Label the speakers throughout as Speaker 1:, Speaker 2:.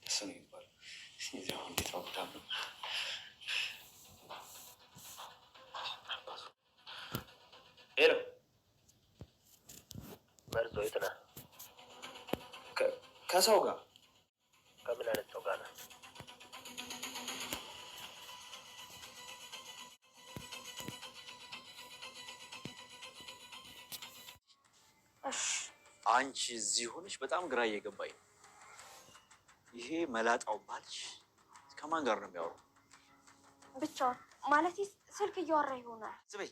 Speaker 1: እሱ ነው ይባላል። እዚያው እንዴት ነው ጉዳም ነው ሄሎ
Speaker 2: መርዞ የት ነህ?
Speaker 1: ከሰው ጋር።
Speaker 2: ከምን አይነት ሰው ጋር ነህ?
Speaker 1: አንቺ እዚህ ሆነሽ በጣም ግራ እየገባኝ ነው። ይሄ መላጣው ባልሽ ከማን ጋር ነው የሚያወራው?
Speaker 3: ብቻውን ማለት ስልክ እያወራ ይሆናል።
Speaker 1: ዝበይ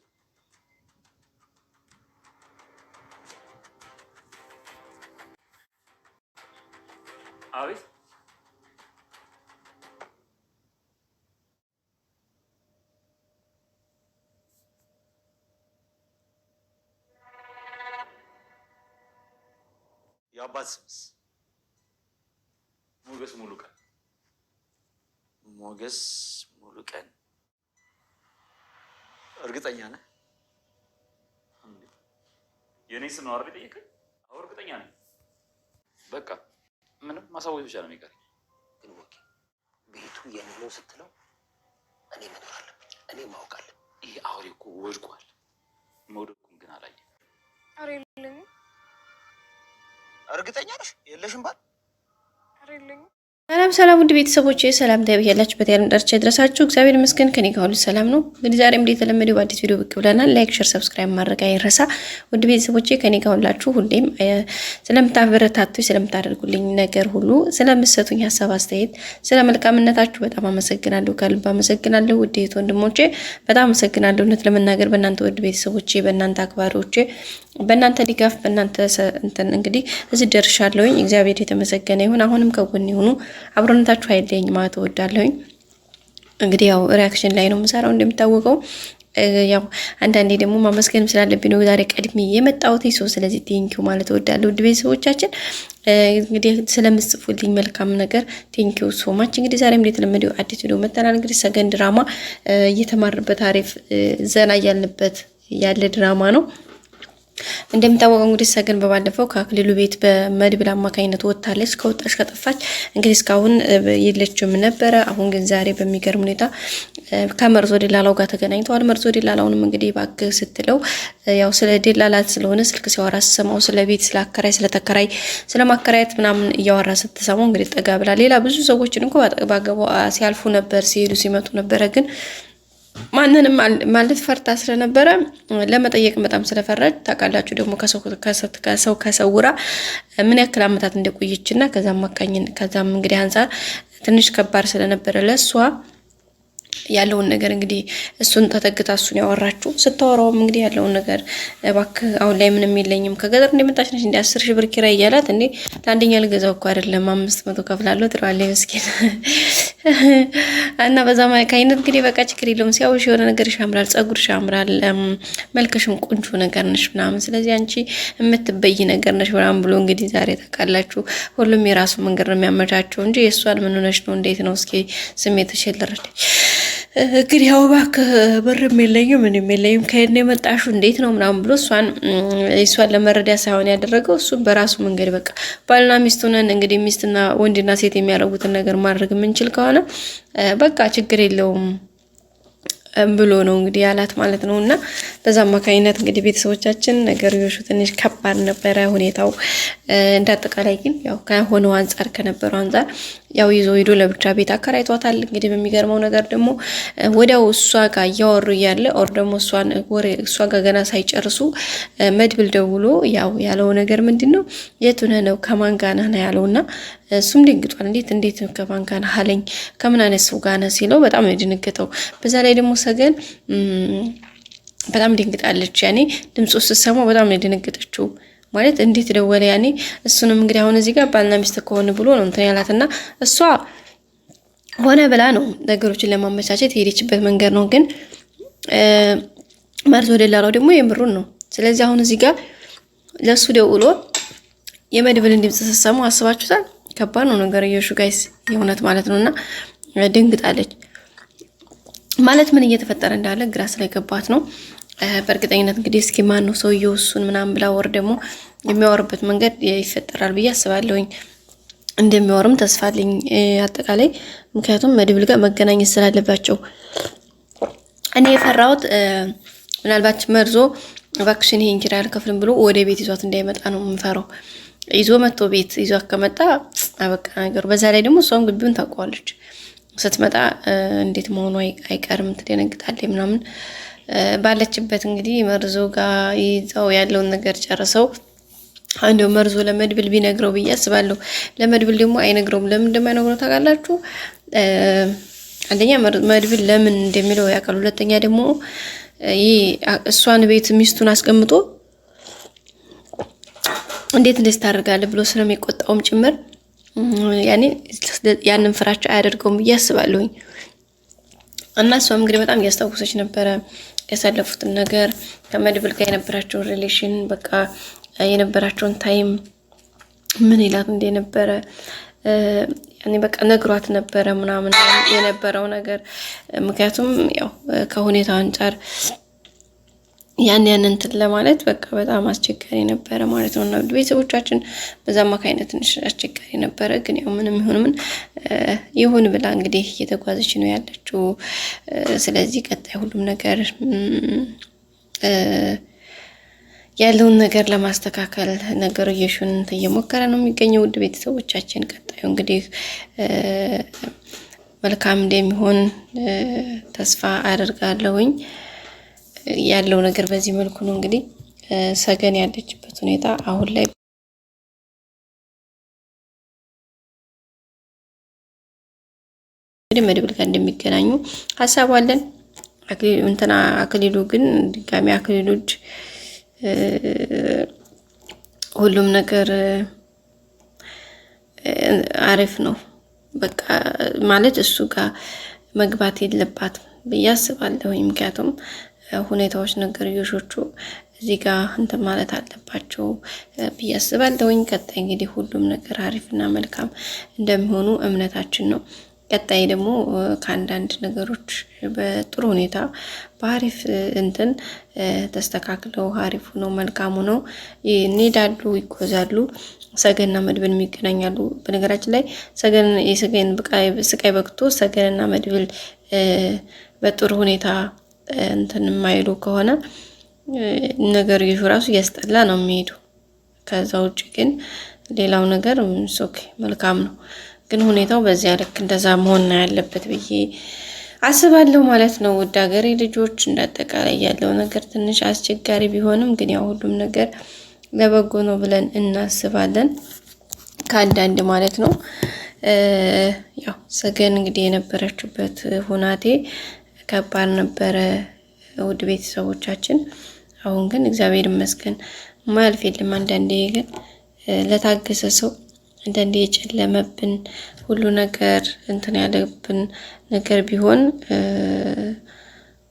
Speaker 1: አቤት የአባት ስምስ? ሞገስ ሙሉቀን። ሞገስ ሙሉቀን። እርግጠኛ ነህ? የኔ ስም ነው አይደል የጠየቀኝ? አዎ እርግጠኛ ነኝ። በቃ ምንም ማሳወቅ ብቻ ነው የሚቀረኝ።
Speaker 2: ግን ወቂ ቤቱ የኔ ነው ስትለው እኔ መኖር አለብኝ፣ እኔ ማወቅ አለብኝ።
Speaker 1: ይሄ አውሬ እኮ ወድቋል። መውደቁን ግን አላየም።
Speaker 3: ኧረ የለኝም።
Speaker 2: እርግጠኛ ነሽ? የለሽም ባል?
Speaker 3: ኧረ የለኝም።
Speaker 4: ሰላም ውድ ቤተሰቦቼ ሰላምታ ያላችሁበት ያለም ዳርቻ ይድረሳችሁ። እግዚአብሔር ይመስገን ከኔ ጋር ሁሉ ሰላም ነው። እንግዲህ ዛሬም እንደተለመደው በአዲስ ቪዲዮ ብቅ ብለናል። ላይክ፣ ሼር፣ ሰብስክራይብ ማድረግ አይረሳ። ውድ ቤተሰቦቼ ከኔ ጋር ሁላችሁ ሁሌም ስለምታበረታቱ ስለምታደርጉልኝ ነገር ሁሉ ስለምትሰጡኝ ሀሳብ አስተያየት ስለ መልካምነታችሁ በጣም አመሰግናለሁ። ከልብ አመሰግናለሁ። ውድ ወንድሞቼ በጣም አመሰግናለሁ። እውነት ለመናገር በእናንተ ውድ ቤተሰቦቼ በእናንተ አክባሪዎቼ በእናንተ ድጋፍ በእናንተ እንትን እንግዲህ እዚህ ደርሻለሁኝ። እግዚአብሔር የተመሰገነ ይሁን። አሁንም ከጎን ይሁኑ። አብሮነታችሁ አይለኝ ማለት እወዳለሁኝ። እንግዲህ ያው ሪአክሽን ላይ ነው የምሰራው እንደሚታወቀው። ያው አንዳንዴ ደግሞ ማመስገንም ስላለብኝ ነው ዛሬ ቀድሜ የመጣሁት ሰው። ስለዚህ ቴንኪው ማለት እወዳለሁ ውድ ቤተሰቦቻችን። እንግዲህ ስለምጽፉልኝ መልካም ነገር ቴንኪው ሶ ማች። እንግዲህ ዛሬም እንደተለመደው አዲስ ቪዲዮ መተናል። እንግዲህ ሰገን ድራማ እየተማርበት አሪፍ ዘና ያለበት ያለ ድራማ ነው። እንደምታወቀው እንግዲህ ሰገን በባለፈው ከአክሊሉ ቤት በመድብል አማካኝነት ወጣለች። ከወጣች ከጠፋች እንግዲህ እስካሁን የለችም ነበረ። አሁን ግን ዛሬ በሚገርም ሁኔታ ከመርዞ ደላላው ጋር ተገናኝተዋል። መርዞ ደላላውንም እንግዲህ እባክህ ስትለው ያው ስለ ደላላት ስለሆነ ስልክ ሲያወራ ስትሰማው ስለ ቤት ስለ አከራይ ስለ ተከራይ ስለ ማከራየት ምናምን እያወራ ስትሰማው እንግዲህ ጠጋ ብላ ሌላ ብዙ ሰዎችን እንኳን ባገቡ ሲያልፉ ነበር ሲሄዱ ሲመጡ ነበረ ግን ማንንም ማለት ፈርታ ስለነበረ ለመጠየቅ በጣም ስለፈራች ታውቃላችሁ። ደግሞ ከሰው ከሰውራ ምን ያክል አመታት እንደቆየችና ከዛም እንግዲህ አንፃር ትንሽ ከባድ ስለነበረ ለሷ ያለውን ነገር እንግዲህ እሱን ተተግታ እሱን ያወራችሁ ስታወራውም እንግዲህ ያለውን ነገር እባክህ አሁን ላይ ምንም የለኝም ከገጠር እንደመጣች ነሽ እንደ 10,000 ብር ኪራይ እያላት እንዴ ለአንደኛ ልገዛው እኮ አይደለም 500 ከፍላለሁ ትላለች መስኪን እና በዛ ማካይነት እንግዲህ በቃ ችግር የለውም ሲያውሽ የሆነ ነገር ያምራል፣ ጸጉርሽ ያምራል፣ መልከሽም ቆንጆ ነገር ነሽ ምናምን ስለዚህ አንቺ የምትበይ ነገር ነሽ ምናምን ብሎ እንግዲህ ዛሬ ታውቃላችሁ ሁሉም የራሱ መንገድ ነው የሚያመቻቸው እንጂ የሷን ምን ሆነሽ ነው እንዴት ነው እስኪ ስሜትሽ ይልረድ እንግዲህ ያው እባክህ ብርም የለኝም ምንም የለኝም ከእኔ መጣሹ እንዴት ነው ምናምን ብሎ እሷን ለመረዳት ሳይሆን ያደረገው እሱ በራሱ መንገድ በቃ ባልና ሚስት ሆነን እንግዲህ ሚስትና ወንድና ሴት የሚያደርጉትን ነገር ማድረግ የምንችል ከሆነ በቃ ችግር የለውም ብሎ ነው እንግዲህ ያላት ማለት ነውና በዛ አማካኝነት እንግዲህ ቤተሰቦቻችን ነገር ይወሹ ትንሽ ከባድ ነበረ ሁኔታው። እንዳጠቃላይ ግን ያው ከሆነው አንፃር ከነበረው አንፃር ያው ይዞ ሄዶ ለብቻ ቤት አከራይቷታል። እንግዲህ በሚገርመው ነገር ደግሞ ወዲያው እሷ ጋር እያወሩ እያለ ኦር ደግሞ እሷ ጋር ገና ሳይጨርሱ መድብል ደውሎ ያው ያለው ነገር ምንድነው የት ሆነ ነው ከማን ጋር ነህ ያለውና እሱም ደንግጧል። እንዴት ነው ከማን ጋር ነህ አለኝ ከምን አይነት ሰው ጋር ነህ ሲለው በጣም ነው የደነገጠው። በዛ ላይ ደግሞ ሰገን በጣም ደንግጣለች። ያኔ ድምፁ ስትሰማው በጣም ነው የደነገጠችው። ማለት እንዴት ደወለ ያኔ እሱንም እንግዲህ አሁን እዚህ ጋር ባልና ሚስት ከሆነ ብሎ ነው እንትን ያላትና እሷ ሆነ ብላ ነው ነገሮችን ለማመቻቸት የሄደችበት መንገድ ነው። ግን መርዞ ደላላው ደግሞ የምሩን ነው። ስለዚህ አሁን እዚህ ጋር ለሱ ደውሎ የመድብልን ድምጽ ስትሰሙ አስባችሁታል? ከባድ ነው ነገር እየሹ ጋይስ የእውነት ማለት ነውና ደንግጣለች። ማለት ምን እየተፈጠረ እንዳለ ግራ ስለገባት ነው። በእርግጠኝነት እንግዲህ እስኪ ማን ነው ሰውየው እሱን ምናምን ብላ ወር ደግሞ የሚያወርበት መንገድ ይፈጠራል ብዬ አስባለሁኝ። እንደሚወርም ተስፋ አለኝ አጠቃላይ። ምክንያቱም መድብል ጋር መገናኘት ስላለባቸው እኔ የፈራሁት ምናልባት መርዞ እባክሽን ይሄን ኪራይ አልከፍልም ብሎ ወደ ቤት ይዟት እንዳይመጣ ነው የምፈራው። ይዞ መጥቶ ቤት ይዟት ከመጣ አበቃ ነገሩ። በዛ ላይ ደግሞ እሷም ግቢውን ታውቀዋለች። ስትመጣ እንዴት መሆኑ አይቀርም፣ ትደነግጣለች ምናምን። ባለችበት እንግዲህ መርዞ ጋር ይዘው ያለውን ነገር ጨርሰው አንዴው መርዞ ለመድብል ቢነግረው ብዬ አስባለሁ። ለመድብል ደግሞ አይነግረውም። ለምን እንደማይነግረው ታውቃላችሁ? አንደኛ መድብል ለምን እንደሚለው ያውቃል። ሁለተኛ ደግሞ ይህ እሷን ቤት ሚስቱን አስቀምጦ እንዴት እንደዚህ ታደርጋለህ ብሎ ስለሚቆጣውም ጭምር ያንን ፍራቻ አያደርገውም ብዬ አስባለሁኝ። እና እሷም እንግዲህ በጣም እያስታወሰች ነበረ ያሳለፉትን ነገር ከመድብል ጋር የነበራቸውን ሪሌሽን፣ በቃ የነበራቸውን ታይም ምን ይላት እንደነበረ በቃ ነግሯት ነበረ ምናምን የነበረው ነገር። ምክንያቱም ያው ከሁኔታ አንጻር ያንን እንትን ለማለት በቃ በጣም አስቸጋሪ ነበረ ማለት ነው። እና ቤተሰቦቻችን በዛ አማካይነት ትንሽ አስቸጋሪ ነበረ። ግን ያው ምንም ይሁን ምን ይሁን ብላ እንግዲህ እየተጓዘች ነው ያለችው። ስለዚህ ቀጣይ ሁሉም ነገር ያለውን ነገር ለማስተካከል ነገሮችን እየሞከረ ነው የሚገኘው። ውድ ቤተሰቦቻችን ቀጣዩ እንግዲህ መልካም እንደሚሆን ተስፋ አደርጋለሁኝ። ያለው ነገር በዚህ መልኩ ነው። እንግዲህ ሰገን ያለችበት ሁኔታ አሁን ላይ መድብል ጋር እንደሚገናኙ ሀሳብ አለን። አክሊሉ ግን ድጋሚ አክሊሉድ ሁሉም ነገር አሪፍ ነው በቃ ማለት እሱ ጋር መግባት የለባትም ብዬ አስባለሁ። ምክንያቱም ሁኔታዎች ነገርዮሾቹ እዚህ ጋር እንትን ማለት አለባቸው ብዬ አስባለሁ። ቀጣይ እንግዲህ ሁሉም ነገር አሪፍና መልካም እንደሚሆኑ እምነታችን ነው። ቀጣይ ደግሞ ከአንዳንድ ነገሮች በጥሩ ሁኔታ በአሪፍ እንትን ተስተካክለው አሪፉ ነው መልካሙ ነው እንሄዳሉ፣ ይጓዛሉ። ሰገንና መድብል የሚገናኛሉ። በነገራችን ላይ የሰገን ስቃይ በቅቶ ሰገንና መድብል በጥሩ ሁኔታ እንትን የማይሉ ከሆነ ነገር ይሹ ራሱ እያስጠላ ነው የሚሄዱ። ከዛ ውጭ ግን ሌላው ነገር ኦኬ መልካም ነው። ግን ሁኔታው በዚያ ልክ እንደዛ መሆን ያለበት ብዬ አስባለሁ ማለት ነው። ውድ ሀገሬ ልጆች እንዳጠቃላይ ያለው ነገር ትንሽ አስቸጋሪ ቢሆንም ግን ያው ሁሉም ነገር ለበጎ ነው ብለን እናስባለን። ከአንዳንድ ማለት ነው። ያው ሰገን እንግዲህ የነበረችበት ሁናቴ ከባድ ነበረ ውድ ቤተሰቦቻችን። አሁን ግን እግዚአብሔር ይመስገን ማያልፍ የለም። አንዳንዴ ግን ለታገሰ ሰው አንዳንዴ የጨለመብን ሁሉ ነገር እንትን ያለብን ነገር ቢሆን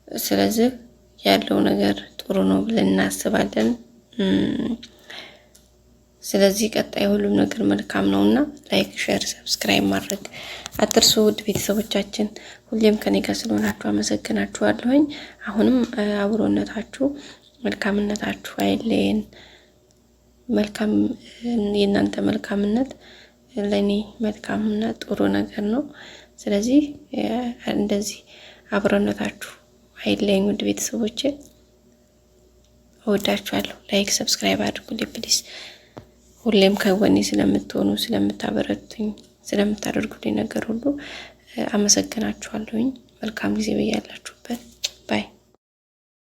Speaker 4: ስለዚህ ያለው ነገር ጥሩ ነው ብለን እናስባለን። ስለዚህ ቀጣይ ሁሉም ነገር መልካም ነውና ላይክ፣ ሼር፣ ሰብስክራይብ ማድረግ አትርሱ። ውድ ቤተሰቦቻችን ሁሌም ከኔ ጋር ስለሆናችሁ አመሰግናችኋለሁኝ። አሁንም አብሮነታችሁ መልካምነታችሁ አይለየን። መልካም የእናንተ መልካምነት ለኔ መልካምና ጥሩ ነገር ነው። ስለዚህ እንደዚህ አብሮነታችሁ አይለየኝ። ውድ ቤተሰቦቼ እወዳችኋለሁ። ላይክ ሰብስክራይብ አድርጉልኝ ፕሊዝ። ሁሌም ከጎኔ ስለምትሆኑ ስለምታበረቱኝ፣ ስለምታደርጉልኝ ነገር ሁሉ አመሰግናችኋለሁኝ። መልካም ጊዜ በያላችሁበት ባይ